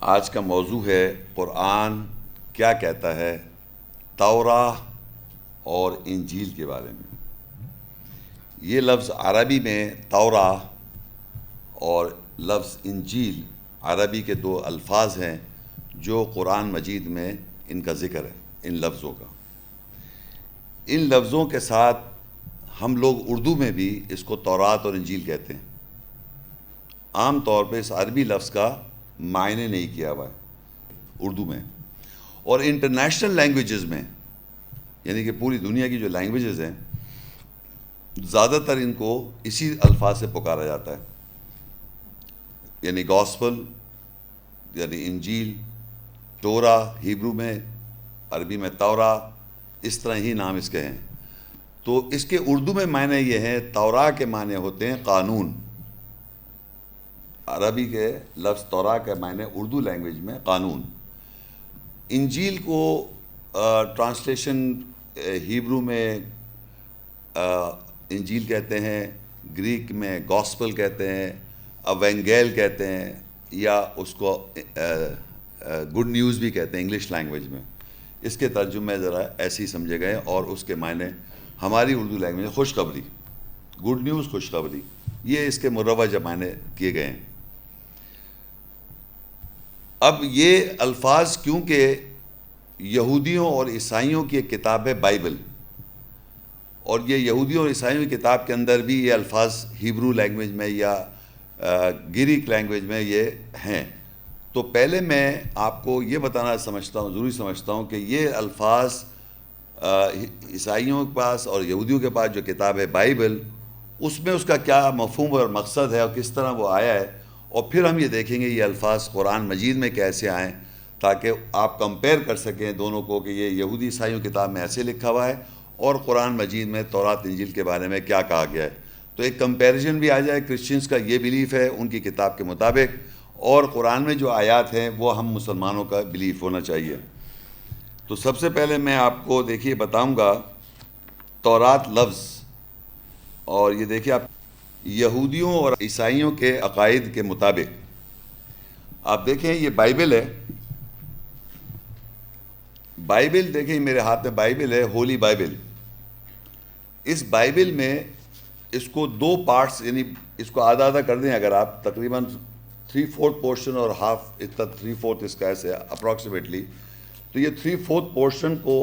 آج کا موضوع ہے قرآن کیا کہتا ہے توراہ اور انجیل کے بارے میں۔ یہ لفظ عربی میں توراہ اور لفظ انجیل عربی کے دو الفاظ ہیں جو قرآن مجید میں ان کا ذکر ہے، ان لفظوں کا۔ ان لفظوں کے ساتھ ہم لوگ اردو میں بھی اس کو تورات اور انجیل کہتے ہیں۔ عام طور پہ اس عربی لفظ کا معنی نہیں کیا ہوا ہے اردو میں، اور انٹرنیشنل لینگویجز میں، یعنی کہ پوری دنیا کی جو لینگویجز ہیں، زیادہ تر ان کو اسی الفاظ سے پکارا جاتا ہے، یعنی گاسپل، یعنی انجیل، تورا ہیبرو میں، عربی میں تورا، اس طرح ہی نام اس کے ہیں۔ تو اس کے اردو میں معنی یہ ہے، تورا کے معنی ہوتے ہیں قانون۔ عربی کے لفظ تورا کے معنی اردو لینگویج میں قانون۔ انجیل کو ٹرانسلیشن ہیبرو میں انجیل کہتے ہیں، گریک میں گاسپل کہتے ہیں، ایونگیل کہتے ہیں، یا اس کو گڈ نیوز بھی کہتے ہیں انگلش لینگویج میں۔ اس کے ترجمے ذرا ایسے ہی سمجھے گئے، اور اس کے معنی ہماری اردو لینگویج میں خوشخبری، گڈ نیوز، خوشخبری، یہ اس کے مروج معنی کیے گئے ہیں۔ اب یہ الفاظ کیونکہ یہودیوں اور عیسائیوں کی ایک کتاب ہے بائبل، اور یہ یہودیوں اور عیسائیوں کی کتاب کے اندر بھی یہ الفاظ ہیبرو لینگویج میں یا گریک لینگویج میں یہ ہیں، تو پہلے میں آپ کو یہ بتانا سمجھتا ہوں، ضروری سمجھتا ہوں کہ یہ الفاظ عیسائیوں کے پاس اور یہودیوں کے پاس جو کتاب ہے بائبل، اس میں اس کا کیا مفہوم اور مقصد ہے اور کس طرح وہ آیا ہے، اور پھر ہم یہ دیکھیں گے یہ الفاظ قرآن مجید میں کیسے آئیں، تاکہ آپ کمپیئر کر سکیں دونوں کو کہ یہ یہودی عیسائیوں کی کتاب میں ایسے لکھا ہوا ہے اور قرآن مجید میں تورات انجیل کے بارے میں کیا کہا گیا ہے، تو ایک کمپیریزن بھی آ جائے۔ کرسچنز کا یہ بلیف ہے ان کی کتاب کے مطابق، اور قرآن میں جو آیات ہیں وہ ہم مسلمانوں کا بلیف ہونا چاہیے۔ تو سب سے پہلے میں آپ کو دیکھیے بتاؤں گا تورات لفظ، اور یہ دیکھیے آپ یہودیوں اور عیسائیوں کے عقائد کے مطابق، آپ دیکھیں یہ بائبل ہے، بائبل دیکھیں میرے ہاتھ میں بائبل ہے، ہولی بائبل۔ اس بائبل میں اس کو دو پارٹس، یعنی اس کو آدھا آدھا کر دیں اگر آپ، تقریباً 3/4 پورشن اور ہاف، اتنا 3/4 اس کا ایسے اپروکسیمیٹلی، تو یہ 3/4 پورشن کو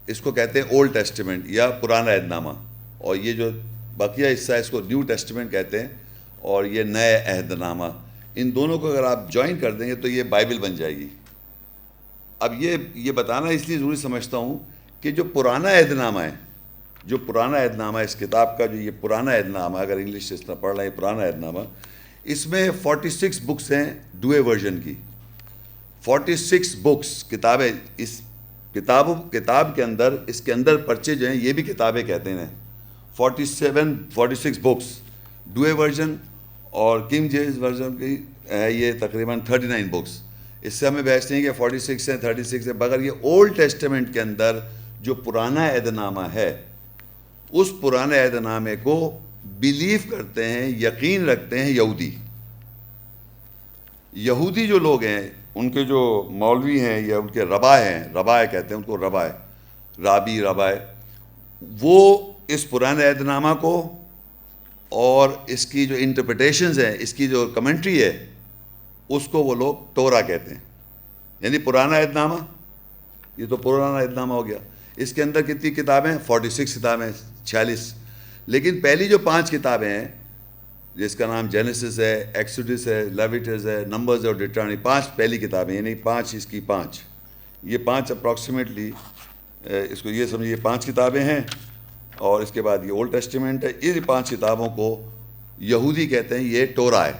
اس کو کہتے ہیں اولڈ ٹیسٹیمنٹ یا پرانا عہد نامہ، اور یہ جو بقیہ حصہ ہے اس کو نیو ٹیسٹیمنٹ کہتے ہیں، اور یہ نئے عہد نامہ۔ ان دونوں کو اگر آپ جوائن کر دیں گے تو یہ بائبل بن جائے گی۔ اب یہ بتانا اس لیے ضروری سمجھتا ہوں کہ جو پرانا عہد نامہ ہے، جو پرانا عہد نامہ ہے اس کتاب کا، جو یہ پرانا عہد نامہ، اگر انگلش سے اس طرح پڑھ رہے ہیں پرانا عہد نامہ، اس میں 46 بکس ہیں ڈوئے ورژن کی، 46 بکس کتابیں۔ اس کتاب کے اندر، اس کے اندر پرچے جو ہیں یہ بھی کتابیں کہتے ہیں، 46 بکس ڈوئے ورژن، اور کنگ جیمز ورژن کی ہے یہ تقریباً 39 بکس۔ اس سے ہمیں بحث نہیں کہ 46 ہیں 36 ہیں، مگر یہ اولڈ ٹیسٹیمنٹ کے اندر جو پرانا عہد نامہ ہے، اس پرانے عہد نامے کو بیلیف کرتے ہیں، یقین رکھتے ہیں یہودی جو لوگ ہیں، ان کے جو مولوی ہیں یا ان کے ربائے ہیں، ربائے کہتے ہیں ان کو، ربائے، وہ اس پرانے عہد نامہ کو اور اس کی جو انٹرپریٹیشنز ہیں، اس کی جو کمنٹری ہے، اس کو وہ لوگ تورا کہتے ہیں، یعنی پرانا عہد نامہ۔ یہ تو پرانا عہد نامہ ہو گیا۔ اس کے اندر کتنی کتابیں؟ 46 کتابیں، 46۔ لیکن پہلی جو 5 کتابیں ہیں، جس کا نام جینیسس ہے، ایکسوڈس ہے، لیویٹس ہے، نمبرز اور ڈیٹرانومی، 5 پہلی کتابیں، یعنی 5 اس کی 5، یہ 5 اپروکسیمیٹلی اس کو یہ سمجھیے 5 کتابیں ہیں، اور اس کے بعد یہ اولڈ ٹیسٹیمنٹ ہے۔ ان 5 کتابوں کو یہودی کہتے ہیں یہ تورا ہے،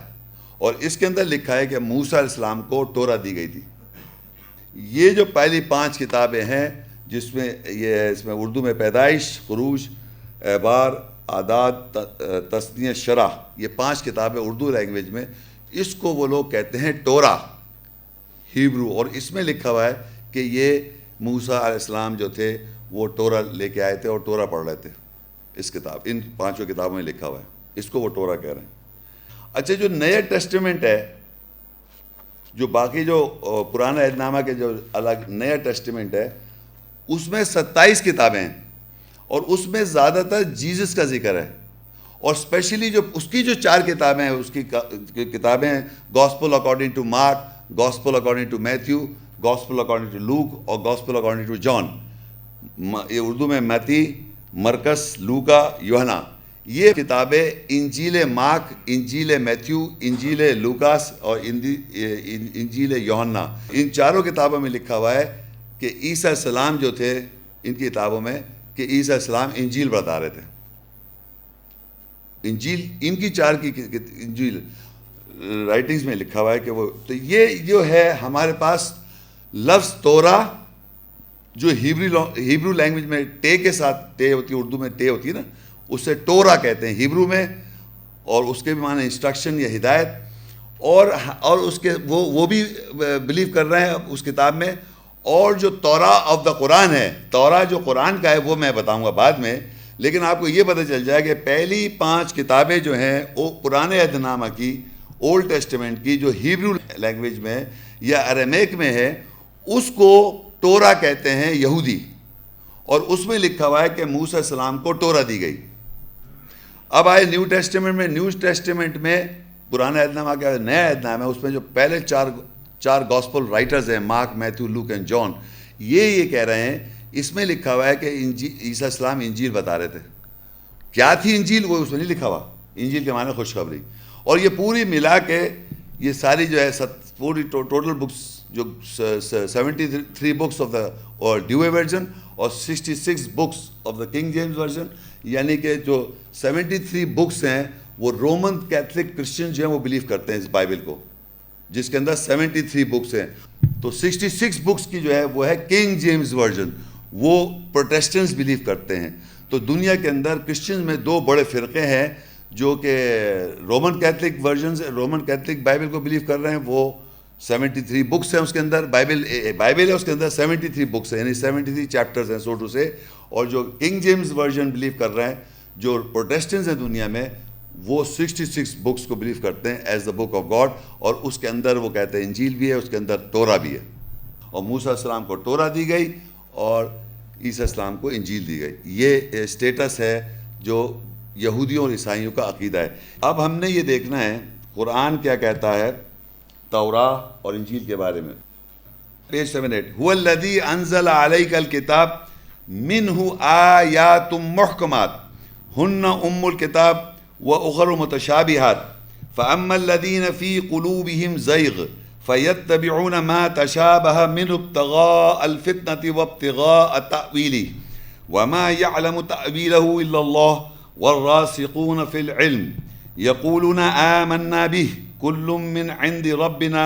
اور اس کے اندر لکھا ہے کہ موسیٰ علیہ السلام کو تورا دی گئی تھی۔ یہ جو پہلی 5 کتابیں ہیں، جس میں یہ ہے، اس میں اردو میں پیدائش، خروج، اعبار، عادات، تثنیہ، شرح، یہ 5 کتابیں اردو لینگویج میں، اس کو وہ لوگ کہتے ہیں تورا ہیبرو، اور اس میں لکھا ہوا ہے کہ یہ موسیٰ علیہ السلام جو تھے وہ تورا لے کے آئے تھے اور تورا پڑھ رہے تھے۔ اس کتاب، ان 5 کتابوں میں لکھا ہوا ہے، اس کو وہ تورا کہہ رہے ہیں۔ اچھا، جو نیا ٹیسٹیمنٹ ہے، جو باقی جو پرانا عہد نامہ کے جو الگ نیا ٹیسٹیمنٹ ہے اس میں 27 کتابیں ہیں، اور اس میں زیادہ تر جیزس کا ذکر ہے، اور اسپیشلی جو اس کی جو 4 کتابیں ہیں، اس کی کتابیں ہیں gospel according to Mark, gospel according to Matthew, gospel according to Luke اور گاسپل اکارڈنگ ٹو جان. یہ اردو میں متی، مرکس، لوکا، یوحنا. یہ کتابیں انجیل مارک، انجیل میتھیو، انجیل لوکاس اور انجیل یوحنا، ان چاروں کتابوں میں لکھا ہوا ہے کہ عیسیٰ السلام جو تھے ان کی کتابوں میں کہ عیسیٰ السلام انجیل بتا رہے تھے. انجیل ان کی 4 کی انجیل رائٹنگز میں لکھا ہوا ہے کہ وہ. تو یہ جو ہے ہمارے پاس لفظ تورا جو ہیبرو لینگویج میں ٹے کے ساتھ ٹے ہوتی ہے، اردو میں ٹے ہوتی ہے نا، اسے ٹورا کہتے ہیں ہیبرو میں، اور اس کے بھی معنی انسٹرکشن یا ہدایت. اور اس کے وہ بھی بلیو کر رہے ہیں اس کتاب میں. اور جو تورا آف دا قرآن ہے، تورا جو قرآن کا ہے وہ میں بتاؤں گا بعد میں، لیکن آپ کو یہ پتہ چل جائے کہ پہلی 5 کتابیں جو ہیں وہ پرانے عہد نامہ کی، اولڈ ٹیسٹیمنٹ کی، جو ہیبرو لینگویج میں یا ارمیک میں ہے، اس کو تورا کہتے ہیں یہودی. اور اس میں لکھا ہوا ہے کہ موسیٰ علیہ السلام کو تورا دی گئی. اب آئے نیو ٹیسٹیمنٹ میں. نیو ٹیسٹیمنٹ میں پرانا عہد نامہ کا نیا عہد نامہ ہے، اس میں جو پہلے 4 گاسپل رائٹرز ہیں، Mark, Matthew, Luke and John, یہ کہہ رہے ہیں، اس میں لکھا ہوا ہے کہ عیسیٰ السلام انجیل بتا رہے تھے. کیا تھی انجیل وہ اس میں نہیں لکھا ہوا. انجیل کے معنی خوشخبری. اور یہ پوری ملا کے یہ ساری جو ہے پوری ٹوٹل بکس جو 73 بکس آف دا ڈیوے ورژن اور 66 books of the king James version, یعنی کہ جو 73 بکس ہیں وہ رومن کیتھولک کرسچن جو ہیں وہ بلیو کرتے ہیں اس بائبل کو، جس کے اندر 73 بکس ہیں. تو 66 بکس کی جو ہے وہ ہے کنگ جیمز ورژن، وہ پروٹیسٹنٹس بلیو کرتے ہیں. تو دنیا کے اندر کرسچنز میں 2 بڑے فرقے ہیں جو کہ Roman Catholic version, Roman Catholic Bible کو بلیو کر رہے ہیں، وہ 73 بکس ہیں اس کے اندر. بائبل ہے، اس کے اندر 73 بکس ہیں، یعنی 73 چیپٹرز ہیں سو ٹو سے. اور جو کنگ جیمز ورژن بلیو کر رہے ہیں، جو پروٹیسٹنٹس ہیں دنیا میں، وہ 66 بکس کو بلیو کرتے ہیں as the book of God. اور اس کے اندر وہ کہتے ہیں انجیل بھی ہے، اس کے اندر تورا بھی ہے. اور موسیٰ علیہ السلام کو تورا دی گئی اور عیسیٰ السلام کو انجیل دی گئی. یہ اسٹیٹس ہے جو یہودیوں اور عیسائیوں کا عقیدہ ہے. اب ہم نے یہ دیکھنا ہے قرآن کیا کہتا ہے توراہ اور انجیل کے بارے میں. پیج 78 هو الذي انزل عليك الكتاب منه آيات محكمات هن ام الكتاب واخر متشابهات فاما الذين في قلوبهم زيغ فيتبعون ما تشابه منه ابتغاء الفتنة وابتغاء تأويله وما يعلم تأويله إلا الله والراسخون في العلم يقولون آمنا به كل من عند ربنا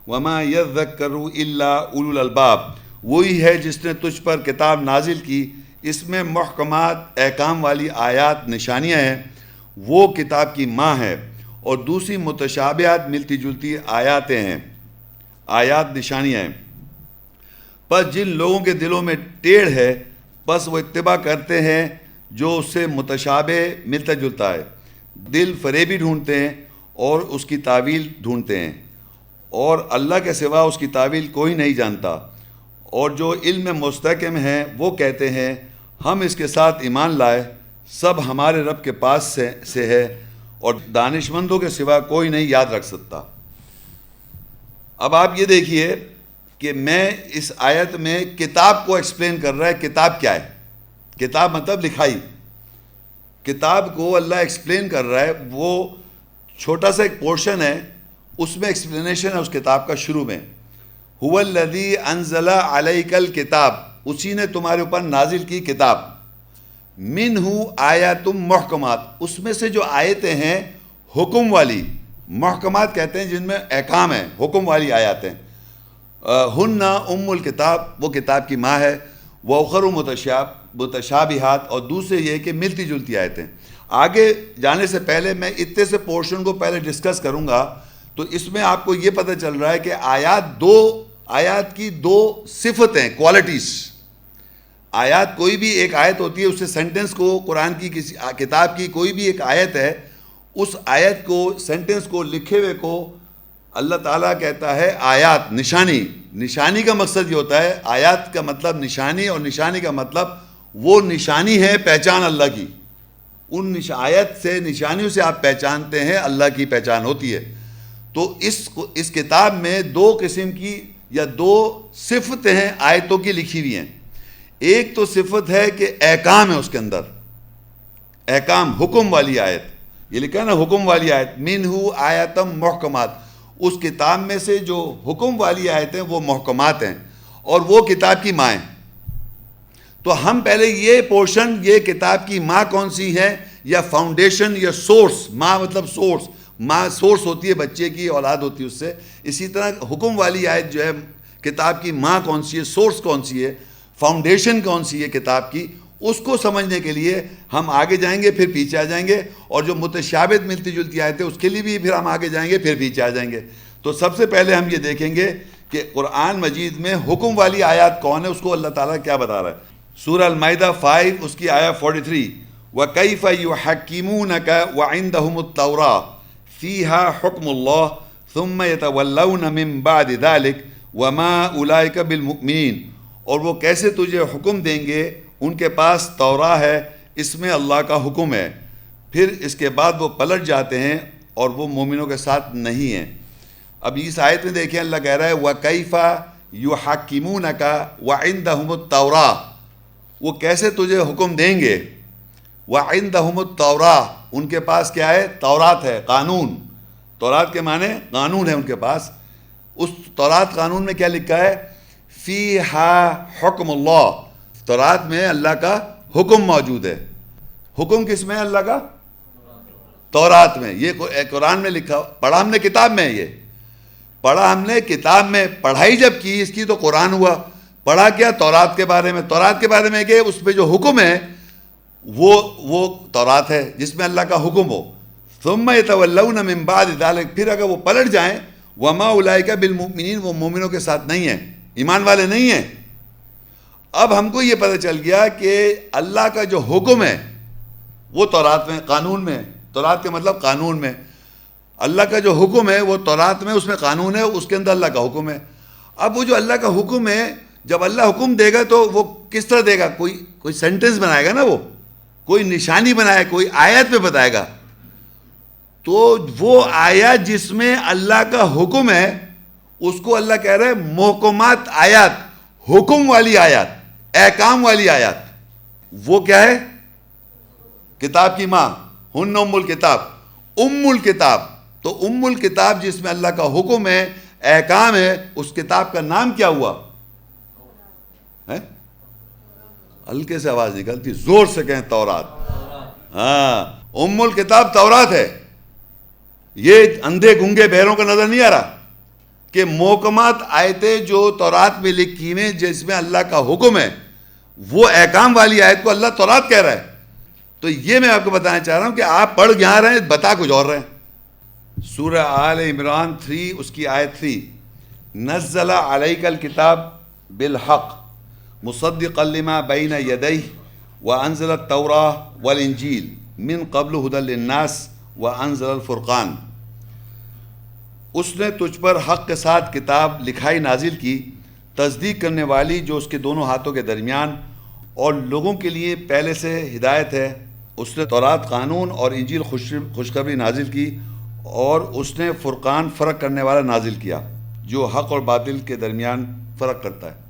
وما يذكر إلا أولو الألباب. وہی ہے جس نے تجھ پر کتاب نازل کی، اس میں محکمات احکام والی آیات نشانیاں ہیں، وہ کتاب کی ماں ہے، اور دوسری متشابہات ملتی جلتی آیاتیں ہیں، آیات نشانیاں ہیں. پس جن لوگوں کے دلوں میں ٹیڑھ ہے بس وہ اتباع کرتے ہیں جو اس سے متشابہ ملتا جلتا ہے. دل فریبی ڈھونڈتے ہیں اور اس کی تعویل ڈھونڈتے ہیں، اور اللہ کے سوا اس کی تعویل کوئی نہیں جانتا. اور جو علم میں مستحکم ہیں وہ کہتے ہیں ہم اس کے ساتھ ایمان لائے، سب ہمارے رب کے پاس سے ہے، اور دانش مندوں کے سوا کوئی نہیں یاد رکھ سکتا. اب آپ یہ دیکھیے کہ میں اس آیت میں کتاب کو ایکسپلین کر رہا ہے. کتاب کیا ہے؟ کتاب مطلب لکھائی. کتاب کو اللہ ایکسپلین کر رہا ہے. وہ چھوٹا سا ایک پورشن ہے، اس میں ایکسپلینیشن ہے اس کتاب کا شروع میں. هو الذی انزل علیک الکتاب، اسی نے تمہارے اوپر نازل کی کتاب. منہ آیات محکمات، اس میں سے جو آیتیں ہیں حکم والی، محکمات کہتے ہیں جن میں احکام ہیں، حکم والی آیات ہیں. ہن ام الکتاب، وہ کتاب کی ماں ہے. وَأُخَرُ متشابہات، اور دوسرے یہ کہ ملتی جلتی آیتیں. آگے جانے سے پہلے میں اتنے سے پورشن کو پہلے ڈسکس کروں گا. تو اس میں آپ کو یہ پتہ چل رہا ہے کہ آیات کی 2 صفتیں، کوالٹیز. آیات، کوئی بھی ایک آیت ہوتی ہے، اس سے سینٹنس کو، قرآن کی کسی کتاب کی کوئی بھی ایک آیت ہے، اس آیت کو، سینٹنس کو، لکھے ہوئے کو اللہ تعالیٰ کہتا ہے آیات، نشانی کا مقصد یہ ہوتا ہے، آیات کا مطلب نشانی، اور نشانی کا مطلب وہ نشانی ہے پہچان اللہ کی، ان آیت سے، نشانیوں سے آپ پہچانتے ہیں، اللہ کی پہچان ہوتی ہے۔ تو اس کتاب میں دو قسم کی یا دو صفتیں ہیں آیتوں کی لکھی ہوئی ہیں۔ ایک تو صفت ہے کہ احکام ہے اس کے اندر، احکام، حکم والی آیت، یہ لکھا ہے نا حکم والی آیت، منہ آیاتم محکمات، اس کتاب میں سے جو حکم والی آیتیں وہ محکمات ہیں، اور وہ کتاب کی ماں ہیں۔ تو ہم پہلے یہ پورشن، یہ کتاب کی ماں کون سی ہے، یا فاؤنڈیشن یا سورس، ماں مطلب سورس، ماں سورس ہوتی ہے بچے کی، اولاد ہوتی ہے اس سے، اسی طرح حکم والی آیت جو ہے کتاب کی ماں کون سی ہے، سورس کون سی ہے، فاؤنڈیشن کون سی ہے کتاب کی، اس کو سمجھنے کے لیے ہم آگے جائیں گے، پھر پیچھے آ جائیں گے، اور جو متشابہت ملتی جلتی آیتیں اس کے لیے بھی پھر ہم آگے جائیں گے، پھر پیچھے آ جائیں گے۔ تو سب سے پہلے ہم یہ دیکھیں گے کہ قرآن مجید میں حکم والی آیات کون ہے، اس کو اللہ تعالیٰ کیا بتا رہا ہے۔ سورہ المائدہ 5 اس کی آیت 43، وَكَيْفَ يُحَكِّمُونَكَ وَعِنْدَهُمُ التَّوْرَاةُ فِيهَا حُكْمُ اللَّهِ ثُمَّ يَتَوَلَّوْنَ مِن بَعْدِ ذَلِكَ وَمَا أُولَئِكَ بِالْمُؤْمِنِينَ، اور وہ کیسے تجھے حکم دیں گے، ان کے پاس توراہ ہے، اس میں اللہ کا حکم ہے، پھر اس کے بعد وہ پلٹ جاتے ہیں اور وہ مومنوں کے ساتھ نہیں ہیں۔ اب اس آیت میں دیکھیں اللہ کہہ رہا ہے وَكَيْفَ يُحَكِّمُونَكَ وَعِنْدَهُمُ التَّوْرَاةُ، وہ کیسے تجھے حکم دیں گے، وَعِنْدَهُمُ التَّوْرَاةُ، ان کے پاس کیا ہے، تورات ہے، قانون، تورات کے معنی قانون ہے ان کے پاس۔ اس تورات قانون میں کیا لکھا ہے، فِيهَا حُكْمُ اللَّهِ، تورات میں اللہ کا حکم موجود ہے۔ حکم کس میں ہے اللہ کا، تورات میں، یہ قرآن میں لکھا، پڑھا ہم نے کتاب میں، یہ پڑھا ہم نے کتاب میں، پڑھائی جب کی اس کی تو قرآن ہوا، پڑھا کیا تورات کے بارے میں، تورات کے بارے میں کہ اس پہ جو حکم ہے وہ تورات ہے جس میں اللہ کا حکم ہو۔ ثم يتولون من بعد ذلك، پھر اگر وہ پلٹ جائیں، وما اولئک بالمؤمنین، وہ مومنوں کے ساتھ نہیں ہیں، ایمان والے نہیں ہیں۔ اب ہم کو یہ پتہ چل گیا کہ اللہ کا جو حکم ہے وہ تورات میں، قانون میں، تورات کے مطلب قانون میں، اللہ کا جو حکم ہے وہ تورات میں، اس میں قانون ہے، اس کے اندر اللہ کا حکم ہے۔ اب وہ جو اللہ کا حکم ہے، جب اللہ حکم دے گا تو وہ کس طرح دے گا، کوئی سینٹنس بنائے گا نا، وہ کوئی نشانی بنائے، کوئی آیت میں بتائے گا۔ تو وہ آیت جس میں اللہ کا حکم ہے اس کو اللہ کہہ رہا ہے محکمات آیات، حکم والی آیات، احکام والی آیات، وہ کیا ہے، کتاب کی ماں، ہن ام الکتاب، ام الکتاب، تو ام الکتاب جس میں اللہ کا حکم ہے، احکام ہے، اس کتاب کا نام کیا ہوا ہے؟ ہلکے سے آواز نکلتی، زور سے کہیں تورات۔ ہاں، ام الکتاب تورات ہے۔ یہ اندھے گنگے بہروں کا نظر نہیں آ رہا کہ محکمات آیتیں جو تورات میں لکھی ہوئی جس میں اللہ کا حکم ہے، وہ احکام والی آیت کو اللہ تورات کہہ رہا ہے۔ تو یہ میں آپ کو بتانا چاہ رہا ہوں کہ آپ پڑھ یہاں رہے ہیں، بتا کچھ اور رہے ہیں۔ سورہ آل عمران 3 اس کی آیت 3، نزل علیک الکتاب بالحق مصدقا لما بین یدیہ وانزل التوراۃ والانجیل من قبل ھدی للناس وانزل الفرقان، اس نے تجھ پر حق کے ساتھ کتاب لکھائی نازل کی، تصدیق کرنے والی جو اس کے دونوں ہاتھوں کے درمیان، اور لوگوں کے لیے پہلے سے ہدایت ہے۔ اس نے تورات قانون اور انجیل خوشخبری نازل کی، اور اس نے فرقان فرق کرنے والا نازل کیا جو حق اور باطل کے درمیان فرق کرتا ہے۔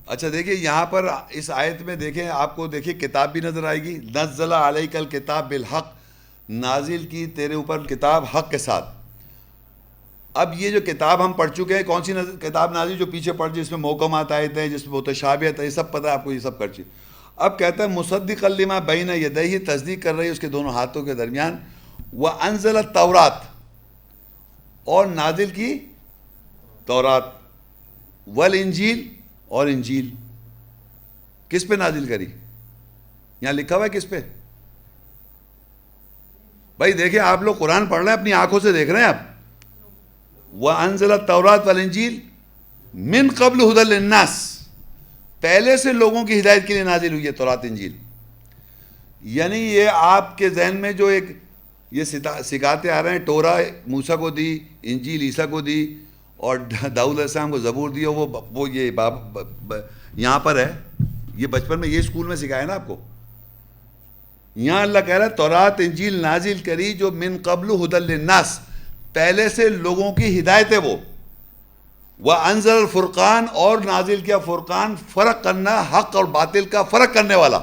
اچھا دیکھیں یہاں پر اس آیت میں دیکھیں، آپ کو دیکھیں کتاب بھی نظر آئے گی، نزل علیک الکتاب بالحق، نازل کی تیرے اوپر کتاب حق کے ساتھ۔ اب یہ جو کتاب ہم پڑھ چکے ہیں، کون سی کتاب نازل جو پیچھے پڑھ جس میں محکمات آیت ہیں، جس میں متشابہت ہے، یہ سب پتہ ہے آپ کو، یہ سب کر چکے۔ اب کہتا ہے مصدقا لما بین یدیہ، تصدیق کر رہی ہے اس کے دونوں ہاتھوں کے درمیان، وانزل التورات، اور نازل کی تورات، والانجیل، اور انجیل۔ کس پہ نازل کری؟ یہاں لکھا ہوا ہے کس پہ؟ بھائی دیکھیں، آپ لوگ قرآن پڑھ رہے ہیں، اپنی آنکھوں سے دیکھ رہے ہیں آپ۔ وَأَنزَلَ التَّوْرَاةَ وَالْإِنجِيلَ مِن قَبْلُ هُدًى لِلنَّاسِ، پہلے سے لوگوں کی ہدایت کے لیے نازل ہوئی ہے تورات انجیل۔ یعنی یہ آپ کے ذہن میں جو ایک یہ سکھاتے آ رہے ہیں. ٹورا موسیٰ کو دی, انجیل عیسیٰ کو دی, اور داؤد علیہ السلام کو زبور دی, اور وہ یہ یہاں پر ہے. یہ بچپن میں یہ اسکول میں سکھایا نا آپ کو. یہاں اللہ کہہ رہا ہے تورات انجیل نازل کری جو من قبل ہدی للناس, پہلے سے لوگوں کی ہدایت ہے وہ. وانزل الفرقان, اور نازل کیا فرقان, فرق کرنا, حق اور باطل کا فرق کرنے والا.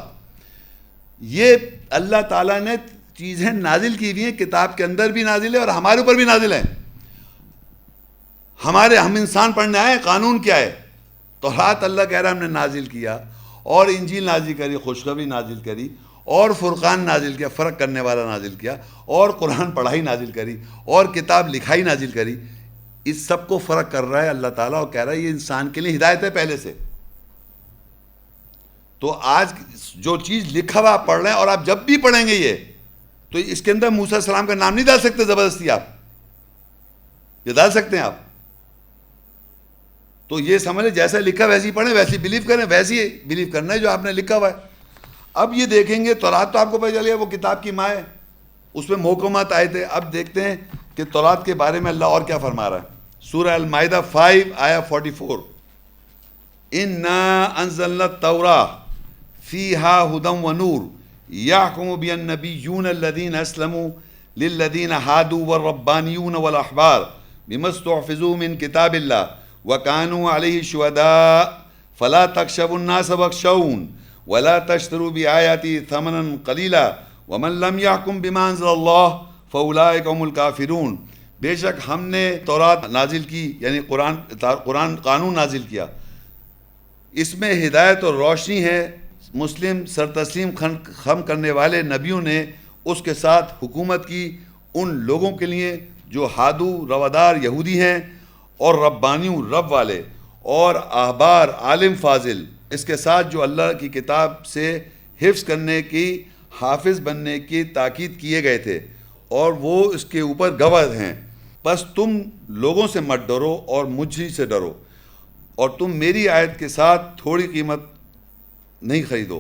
یہ اللہ تعالیٰ نے چیزیں نازل کی ہوئی ہیں, کتاب کے اندر بھی نازل ہے اور ہمارے اوپر بھی نازل ہیں. ہم انسان پڑھنے آئے, قانون کیا ہے؟ تورات اللہ کہہ رہا ہے ہم نے نازل کیا, اور انجیل نازل کری, خوشخبری نازل کری, اور فرقان نازل کیا, فرق کرنے والا نازل کیا, اور قرآن پڑھائی نازل کری, اور کتاب لکھائی نازل کری. اس سب کو فرق کر رہا ہے اللہ تعالیٰ, اور کہہ رہا ہے یہ انسان کے لیے ہدایت ہے پہلے سے. تو آج جو چیز لکھا ہوا آپ پڑھ رہے ہیں, اور آپ جب بھی پڑھیں گے یہ, تو اس کے اندر موسیٰ علیہ السلام کا نام نہیں ڈال سکتے زبردستی آپ, یہ ڈال سکتے ہیں آپ. تو یہ سمجھ لیں جیسا لکھا ویسے ہی پڑھیں, ویسے ہی بلیو کریں, ویسے ہی بلیو کرنا ہے جو آپ نے لکھا ہوا ہے. اب یہ دیکھیں گے تورات تو آپ کو پتہ چل گیا وہ کتاب کی ماں ہے, اس میں محکمات آئے تھے. اب دیکھتے ہیں کہ تورات کے بارے میں اللہ اور کیا فرما رہا ہے. سورہ المائدہ 5 آیا 44, اِنَّا أَنزَلْنَا التَّوْرَاةَ فِيهَا هُدًى وَنُورٌ يَحْكُمُ بِهَا النَّبِيُّونَ الَّذِينَ أَسْلَمُوا لِلَّذِينَ هَادُوا وَالرَّبَّانِيُّونَ وَالْأَحْبَارُ بِمَا اسْتُحْفِظُوا مِنْ كِتَابِ اللَّهِ وَكَانُوا عَلَيْهِ شُهَدَاءَ فَلَا تَخْشَوُا النَّاسَ وَاخْشَوْنِ وَلَا تَشْتَرُوا بِآيَاتِي ثَمَنًا قَلِيلًا وَمَنْ لَمْ يَحْكُمْ بِمَا أَنزَلَ اللَّهُ فَأُولَٰئِكَ هُمُ الْكَافِرُونَ. بے شک ہم نے تورات نازل کی, یعنی قرآن قانون نازل کیا, اس میں ہدایت اور روشنی ہے. مسلم سر تسلیم خم کرنے والے نبیوں نے اس کے ساتھ حکومت کی ان لوگوں کے لیے جو ہادو روادار یہودی ہیں, اور ربانیوں رب والے, اور احبار عالم فاضل, اس کے ساتھ جو اللہ کی کتاب سے حفظ کرنے کی, حافظ بننے کی تاکید کیے گئے تھے, اور وہ اس کے اوپر گواہ ہیں. بس تم لوگوں سے مت ڈرو اور مجھ ہی سے ڈرو, اور تم میری آیت کے ساتھ تھوڑی قیمت نہیں خریدو,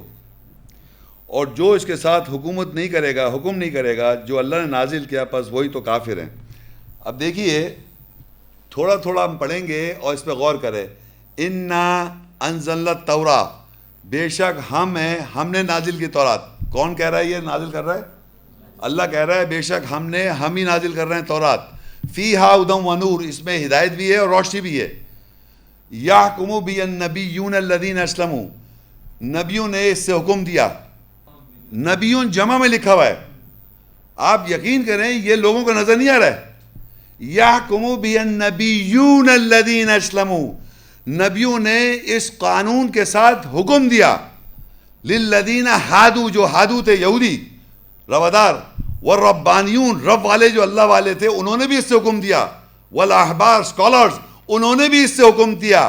اور جو اس کے ساتھ حکومت نہیں کرے گا, حکم نہیں کرے گا جو اللہ نے نازل کیا, پس وہی تو کافر ہیں. اب دیکھیے تھوڑا تھوڑا ہم پڑھیں گے اور اس پہ غور کریں. اِنَّا أَنزَلْنَا التَّوْرَاةَ, بے شک ہم نے نازل کی تورات. کون کہہ رہا ہے یہ نازل کر رہا ہے؟ اللہ کہہ رہا ہے بے شک ہم ہی نازل کر رہے ہیں تورات. فیہا ھدی ونور, اس میں ہدایت بھی ہے اور روشنی بھی ہے. یحکم بہا النبیون الذین اسلموا, نبیوں نے اس سے حکم دیا. نبیون جمع میں لکھا ہوا ہے, آپ یقین کریں یہ لوگوں کو نظر نہیں آ رہا ہے. یحکم بہا النبیون الذین اسلموا, نبیوں نے اس قانون کے ساتھ حکم دیا. للذین ہادو, جو ہادو تھے یہودی روادار, والربانیون رب والے جو اللہ والے تھے, انہوں نے بھی اس سے حکم دیا. والاحبار اسکالرز, انہوں نے بھی اس سے حکم دیا.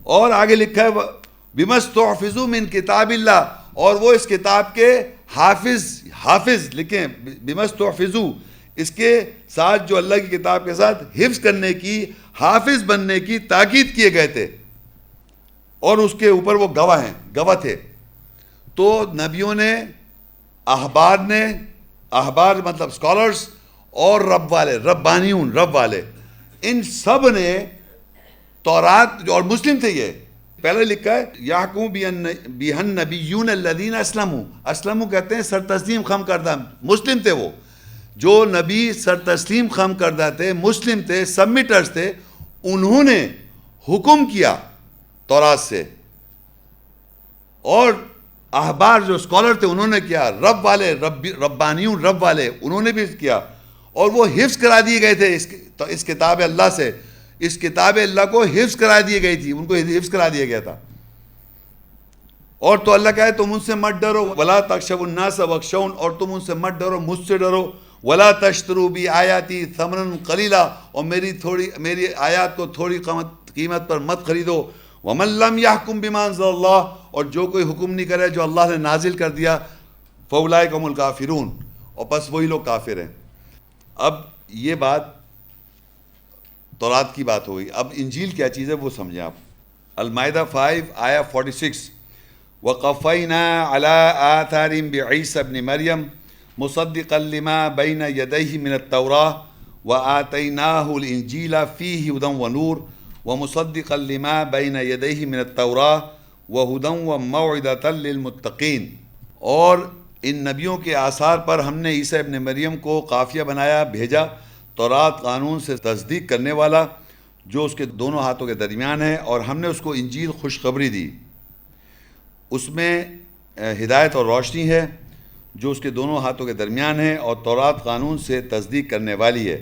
اور آگے لکھا ہے بما استحفظوا من کتاب اللہ, اور وہ اس کتاب کے حافظ لکھیں. بما استحفظوا, اس کے ساتھ جو اللہ کی کتاب کے ساتھ حفظ کرنے کی, حافظ بننے کی تاکید کیے گئے تھے, اور اس کے اوپر وہ گواہ تھے. تو نبیوں نے, احبار مطلب اسکالرز, اور رب والے ربانیون رب والے, ان سب نے تورات, اور مسلم تھے یہ, پہلے لکھا ہے یحکم بہا النبیون الذین اسلموا. اسلموا کہتے ہیں سر تسلیم خم کردہ, مسلم تھے وہ. جو نبی سر تسلیم خم کردہ تھے, مسلم تھے, سبمٹرز تھے, انہوں نے حکم کیا تورات سے. اور احبار جو اسکالر تھے انہوں نے کیا, رب والے ربانیون رب والے, انہوں نے بھی کیا, اور وہ حفظ کرا دیے گئے تھے اس کتاب اللہ سے. اس کتاب اللہ کو حفظ کرا دی گئی تھی, ان کو حفظ کرا دیا گیا تھا. اور تو اللہ کہے تم ان سے مت ڈرو, ولا تخشوا الناس واخشون, اور تم ان سے مت ڈرو مجھ سے ڈرو. ولا تشتروا بآیاتی ثمنا قلیلا, اور میری آیات کو تھوڑی قیمت پر مت خریدو. ومن لم يحكم بما انزل اللہ, اور جو کوئی حکم نہیں کرے جو اللہ نے نازل کر دیا, فاولئک هم الکافرون, اور بس وہی لوگ کافر ہیں. اب یہ بات تورات کی بات ہوئی. اب انجیل کیا چیز ہے وہ سمجھیں آپ. المائدہ 5 آیا 46, وقفینا علی آثارہم بعیسی ابن مریم مصدقا لما بین یدیہ من التوراۃ وآتیناہ الانجیل فیہ ھدی ونور ومصدقا لما بین یدیہ من التوراۃ وہدی وموعظۃ للمتقین. اور ان نبیوں کے آثار پر ہم نے عیسیٰ ابن مریم کو قافیہ بنایا، بھیجا، تورات قانون سے تصدیق کرنے والا جو اس کے دونوں ہاتھوں کے درمیان ہے، اور ہم نے اس کو انجیل خوشخبری دی، اس میں ہدایت اور روشنی ہے جو اس کے دونوں ہاتھوں کے درمیان ہے، اور تورات قانون سے تصدیق کرنے والی ہے،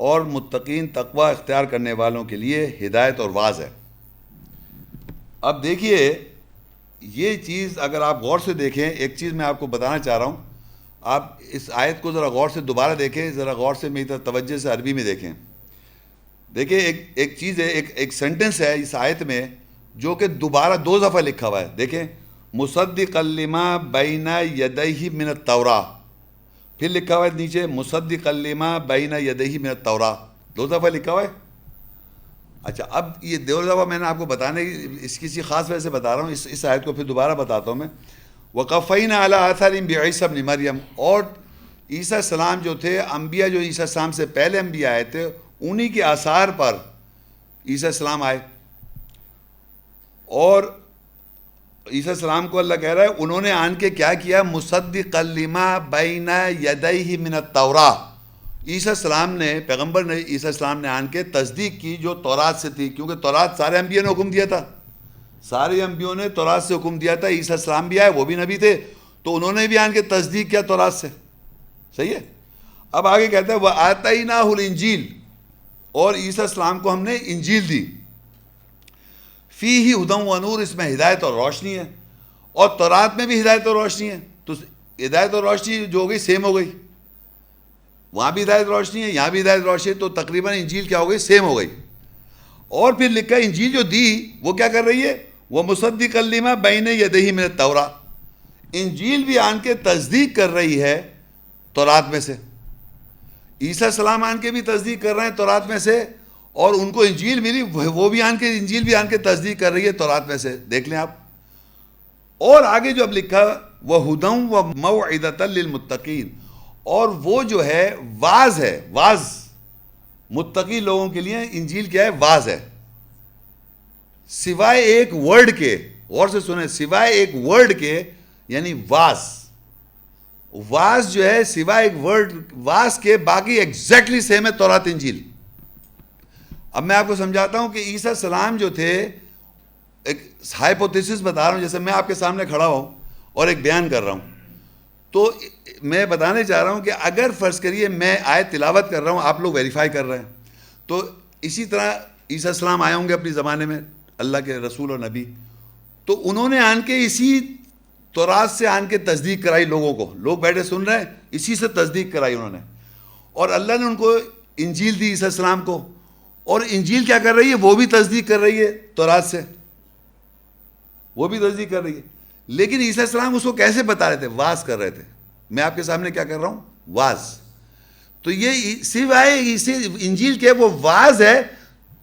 اور متقین تقوی اختیار کرنے والوں کے لیے ہدایت اور واعظ ہے. اب دیکھیے یہ چیز اگر آپ غور سے دیکھیں، ایک چیز میں آپ کو بتانا چاہ رہا ہوں، آپ اس آیت کو ذرا غور سے دوبارہ دیکھیں، ذرا غور سے میری طرف توجہ سے عربی میں دیکھیں. دیکھیں ایک چیز ہے، ایک سینٹنس ہے اس آیت میں جو کہ دوبارہ 2 دفعہ لکھا ہوا ہے. دیکھیں مصدقا لما بین یدیہ من التوراۃ، پھر لکھا ہوا ہے نیچے مصدقا لما بین یدیہ من التوراۃ، 2 دفعہ لکھا ہوا ہے. اچھا اب یہ 2 دفعہ میں نے آپ کو بتانے کی اس کسی خاص وجہ سے بتا رہا ہوں، اس آیت کو پھر دوبارہ بتاتا ہوں میں. وقفینا علی آثارہم بعیسیٰ ابن مریم، اور عیسیٰ السلام جو تھے، انبیاء جو عیسیٰ السلام سے پہلے انبیاء آئے تھے، انہی کے آثار پر عیسیٰ السلام آئے. اور عیسیٰ السلام کو اللہ کہہ رہا ہے انہوں نے آن کے کیا کیا، مصدقا لما بین یدیہ من التوراۃ. عیسیٰ السلام نے، پیغمبر نے، عیسیٰ السلام نے آن کے تصدیق کی جو تورات سے تھی، کیونکہ تورات سارے انبیاء نے حکم دیا تھا، سارے انبیاء نے تورات سے حکم دیا تھا. عیسیٰ السلام بھی آئے، وہ بھی نبی تھے، تو انہوں نے بھی آن کے تصدیق کیا تورات سے. صحیح ہے. اب آگے کہتا ہے وَآتَيْنَاهُ الْإِنْجِيلَ، اور عیسیٰ السلام کو ہم نے انجیل دی، فیہ ھدی ونور، اس میں ہدایت اور روشنی ہے، اور تورات میں بھی ہدایت اور روشنی ہے. تو ہدایت اور روشنی جو ہو گئی سیم ہو گئی، وہاں بھی ہدایت روشنی ہے، یہاں بھی ہدایت روشنی ہے، تو تقریباً انجیل کیا ہو گئی، سیم ہو گئی. اور پھر لکھا ہے انجیل جو دی وہ کیا کر رہی ہے، وہ مصدقا لما بین یدیہ من التوراۃ، انجیل بھی آن کے تصدیق کر رہی ہے تورات میں سے. عیسیٰ السلام آن کے بھی تصدیق کر رہے ہیں تورات میں سے، اور ان کو انجیل ملی، وہ بھی آن کے انجیل بھی آن کے تصدیق کر رہی ہے تورات میں سے. دیکھ لیں آپ. اور آگے جو اب لکھا وَھُدًى وَمَوْعِظَةً لِّلْمُتَّقِينَ، اور وہ جو ہے واعظ ہے، واعظ متقی لوگوں کے لیے. انجیل کیا ہے، واعظ ہے. سوائے ایک ورڈ کے، غور سے سنیں، سوائے ایک ورڈ کے، یعنی واعظ، واعظ جو ہے سوائے ایک ورڈ واعظ کے باقی ایگزیکٹلی سیم ہے تورات انجیل. اب میں آپ کو سمجھاتا ہوں کہ عیسیٰ السلام جو تھے، ایک ہائپوتھیسس بتا رہا ہوں، جیسے میں آپ کے سامنے کھڑا ہوں اور ایک بیان کر رہا ہوں، تو میں بتانے چاہ رہا ہوں کہ اگر فرض کریے میں آیت تلاوت کر رہا ہوں، آپ لوگ ویریفائی کر رہے ہیں، تو اسی طرح عیسیٰ السلام آئے ہوں گے اپنی زمانے میں، اللہ کے رسول اور نبی، تو انہوں نے آن کے اسی تورات سے آن کے تصدیق کرائی لوگوں کو. لوگ بیٹھے سن رہے ہیں، اسی سے تصدیق کرائی انہوں نے. اور اللہ نے ان کو انجیل دی عیسیٰ السلام کو، اور انجیل کیا کر رہی ہے، وہ بھی تصدیق کر رہی ہے تورات سے، وہ بھی تصدیق کر رہی ہے. لیکن عیسیٰ السلام اس کو کیسے بتا رہے تھے، واعظ کر رہے تھے. میں آپ کے سامنے کیا کر رہا ہوں، واعظ. تو یہ سوائے اسی انجیل کے وہ واعظ ہے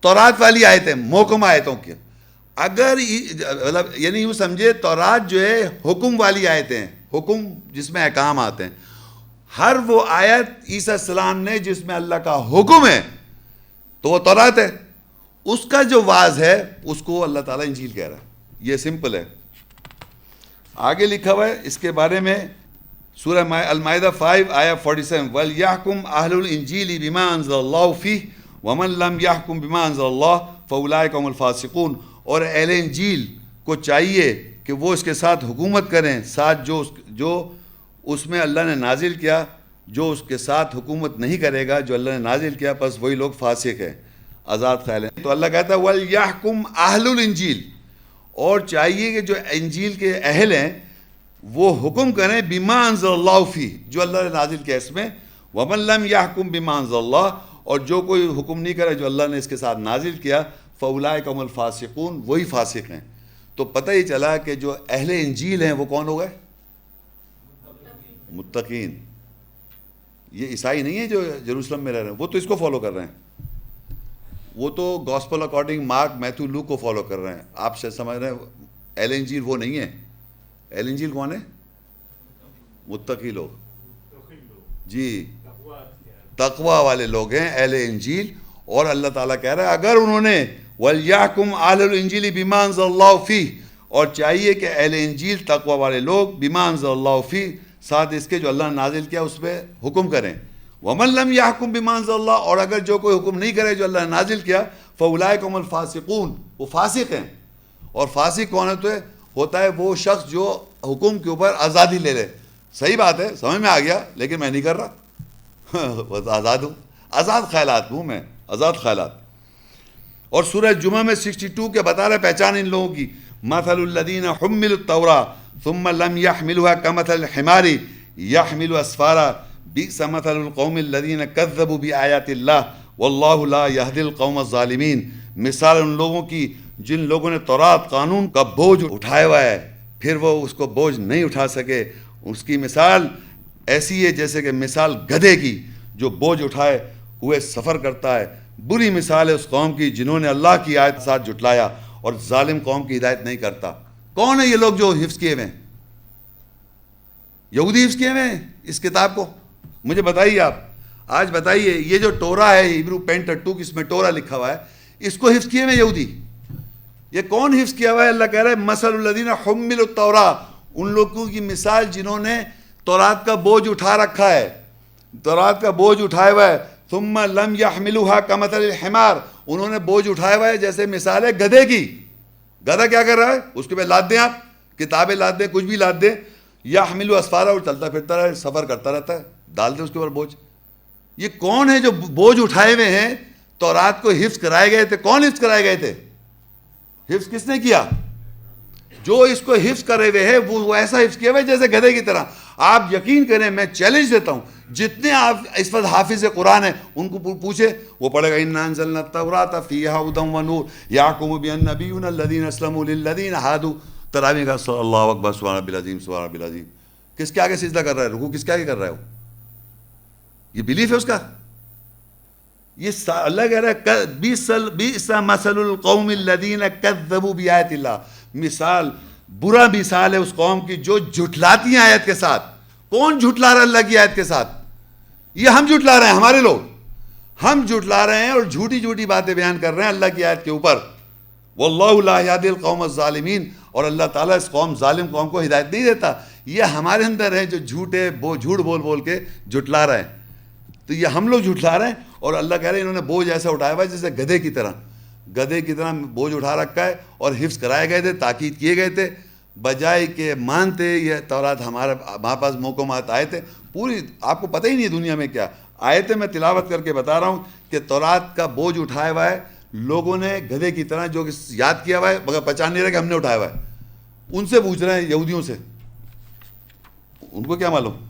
تورات والی آیتیں، محکم آیتوں کی. اگر مطلب یعنی یوں سمجھے تورات جو ہے حکم والی آیتیں ہیں، حکم جس میں احکام آتے ہیں. ہر وہ آیت عیسیٰ السلام نے جس میں اللہ کا حکم ہے تو وہ تورات ہے، اس کا جو واعظ ہے اس کو اللہ تعالیٰ انجیل کہہ رہا ہے. یہ سمپل ہے. آگے لکھا ہوا ہے اس کے بارے میں سورہ المائدہ 5 آیا 47 وَلْيَحْكُمْ أَهْلُ الْإِنْجِيلِ بِمَا أَنزَلَ اللَّهُ فِيهِ وَمَنْ لَمْ يَحْكُمْ بِمَا أَنزَلَ اللَّهُ فَأُولَٰئِكَ هُمُ الْفَاسِقُونَ. اور اہل انجیل کو چاہیے کہ وہ اس کے ساتھ حکومت کریں، ساتھ جو اس میں اللہ نے نازل کیا، جو اس کے ساتھ حکومت نہیں کرے گا جو اللہ نے نازل کیا، پس وہی لوگ فاسق ہیں، آزاد خیال ہیں. تو اللہ کہتا ہے وَلْيَحْكُمْ أَهْلُ الْإِنْجِيلِ، اور چاہیے کہ جو انجیل کے اہل ہیں وہ حکم کریں بِمَا أَنزَلَ اللَّهُ فِيهِ، جو اللہ نے نازل کیا اس میں. وَمَنْ لَمْ يَحْكُمْ بِمَا أَنزَلَ اللَّهُ، اور جو کوئی حکم نہیں کرے جو اللہ نے اس کے ساتھ نازل کیا، فَأُولَٰئِكَ هُمُ الْفَاسِقُونَ، وہی فاسق ہیں. تو پتہ ہی چلا کہ جو اہل انجیل ہیں وہ کون ہو گئے، متقین. یہ عیسائی نہیں ہیں جو یروشلم میں رہ رہے ہیں، وہ تو اس کو فالو کر رہے ہیں، وہ تو گاسپل اکارڈنگ مارک میتھو لوک کو فالو کر رہے ہیں. آپ سے سمجھ رہے ہیں اہل انجیل وہ نہیں ہے. اہل انجیل کون ہے، متقی لوگ. جی تقوی والے لوگ ہیں اہل انجیل. اور اللہ تعالیٰ کہہ رہا ہے اگر انہوں نے وَلْيَحْكُمْ أَهْلُ الْإِنْجِيلِ بِمَا أَنزَلَ اللَّهُ فِيهِ, اور چاہیے کہ اہل انجیل تقوی والے لوگ بِمَا أَنزَلَ اللَّهُ فِيهِ, ساتھ اس کے جو اللہ نے نازل کیا اس پہ حکم کریں. وَمَن لَمْ يَحْكُمْ بِمَا أَنزَلَ اللَّهُ, اور اگر جو کوئی حکم نہیں کرے جو اللہ نے نازل کیا, فَأُولَٰئِكَ هُمُ الْفَاسِقُونَ, وہ فاسق ہیں. اور فاسق کون ہوتا ہے وہ شخص جو حکم کے اوپر آزادی لے لے. صحیح بات ہے, سمجھ میں آ گیا, لیکن میں نہیں کر رہا آزاد ہوں, آزاد خیالات ہوں میں, آزاد خیالات. اور سورہ جمعہ میں 62 کے بتا رہے پہچان ان لوگوں کی, مثل الذین حملوا التوراة ثم لم يحملوها كمثل الحمار يحمل اسفارا بئس مثل القوم الذین كذبوا بآیات اللہ واللہ لا يهدی القوم الظالمین. مثال ان لوگوں کی جن لوگوں نے تورات قانون کا بوجھ اٹھایا ہوا ہے پھر وہ اس کو بوجھ نہیں اٹھا سکے. اس کی مثال ایسی ہے جیسے کہ مثال گدھے کی جو بوجھ اٹھائے ہوئے سفر کرتا ہے. بری مثال ہے اس قوم کی جنہوں نے اللہ کی آیت ساتھ جھٹلایا, اور ظالم قوم کی ہدایت نہیں کرتا. کون ہے یہ لوگ جو حفظ کیے ہوئے ہیں؟ یہودی حفظ کیے ہوئے ہیں اس کتاب کو. مجھے بتائیے, آپ آج بتائیے, یہ جو ٹورا ہے ہیبرو پینٹیٹوک اس میں ٹورا لکھا ہوا ہے, اس کو حفظ کیے ہوئے یہودی. یہ کون حفظ کیا ہوا ہے؟ اللہ کہہ رہا ہے مثل الذین حملوا التوراة, ان لوگوں کی مثال جنہوں نے تورات کا بوجھ اٹھا رکھا ہے, تورات کا بوجھ اٹھایا ہوا ہے. ثم لم يحملوها كمثل الحمار, انہوں نے بوجھ اٹھایا ہوا ہے جیسے مثال ہے گدھے کی. گدھا کیا کر رہا ہے؟ اس کے پہ لاد دیں, آپ کتابیں لاد دیں, کچھ بھی لاد دیں, يحمل اسفارا, اور چلتا پھرتا رہے, سفر کرتا رہتا ہے, ڈال دیں اس کے اوپر بوجھ. یہ کون ہے جو بوجھ اٹھائے ہوئے ہیں؟ تورات کو حفظ کرائے گئے تھے. کون حفظ کرائے گئے تھے؟ حفظ کس نے کیا؟ جو اس کو حفظ کرے ہوئے ہیں وہ ایسا حفظ کیا ہوا ہے جیسے گدھے کی طرح. آپ یقین کریں, میں چیلنج دیتا ہوں, جتنے آپ اس وقت حافظ قرآن ہیں ان کو پوچھے, وہ پڑھے گا اِنَّا أَنزَلْنَا التَّوْرَاةَ فِيهَا هُدًى وَنُورٌ يَحْكُمُ بِهَا النَّبِيُّونَ الَّذِينَ أَسْلَمُوا لِلَّذِينَ هَادُوا. تراویح کا اللہ اکبر سبحان ربی العظیم سبحان ربی العظیم. کس کے آگے سجدہ کر رہا ہے؟ رکوع کس کے آگے کر رہا ہے؟ وہ یہ بلیف ہے اس کا. یہ اللہ کہہ رہا ہے بئس مثل القوم الذین کذبوا بآیات اللہ, مثال برا مثال ہے اس قوم کی جو جھٹلاتی ہیں آیت کے ساتھ. کون جھٹلا رہا ہے اللہ کی آیت کے ساتھ؟ یہ ہم جھٹلا رہے ہیں, ہمارے لوگ ہم جھٹلا رہے ہیں اور جھوٹی جھوٹی باتیں بیان کر رہے ہیں اللہ کی آیت کے اوپر. واللہ لا یہدی القوم الظالمین, اور اللہ تعالیٰ اس قوم ظالم قوم کو ہدایت نہیں دیتا. یہ ہمارے اندر ہے جو جھوٹ بول بول کے جھٹلا رہے ہیں. تو یہ ہم لوگ جھٹلا رہے ہیں, اور اللہ کہہ رہے ہیں انہوں نے بوجھ ایسا اٹھایا ہوا ہے جیسے گدھے کی طرح, گدھے کی طرح بوجھ اٹھا رکھا ہے. اور حفظ کرائے گئے تھے, تاکید کیے گئے تھے, بجائے کہ مانتے. یہ تورات ہمارے پاس محکمات آئے تھے, پوری آپ کو پتہ ہی نہیں دنیا میں کیا آئے تھے. میں تلاوت کر کے بتا رہا ہوں کہ تورات کا بوجھ اٹھایا ہوا ہے لوگوں نے گدھے کی طرح, جو یاد کیا ہوا ہے مگر پہچان نہیں رہا کہ ہم نے اٹھایا ہوا ہے. ان سے پوچھ رہے ہیں یہودیوں سے, ان کو کیا معلوم.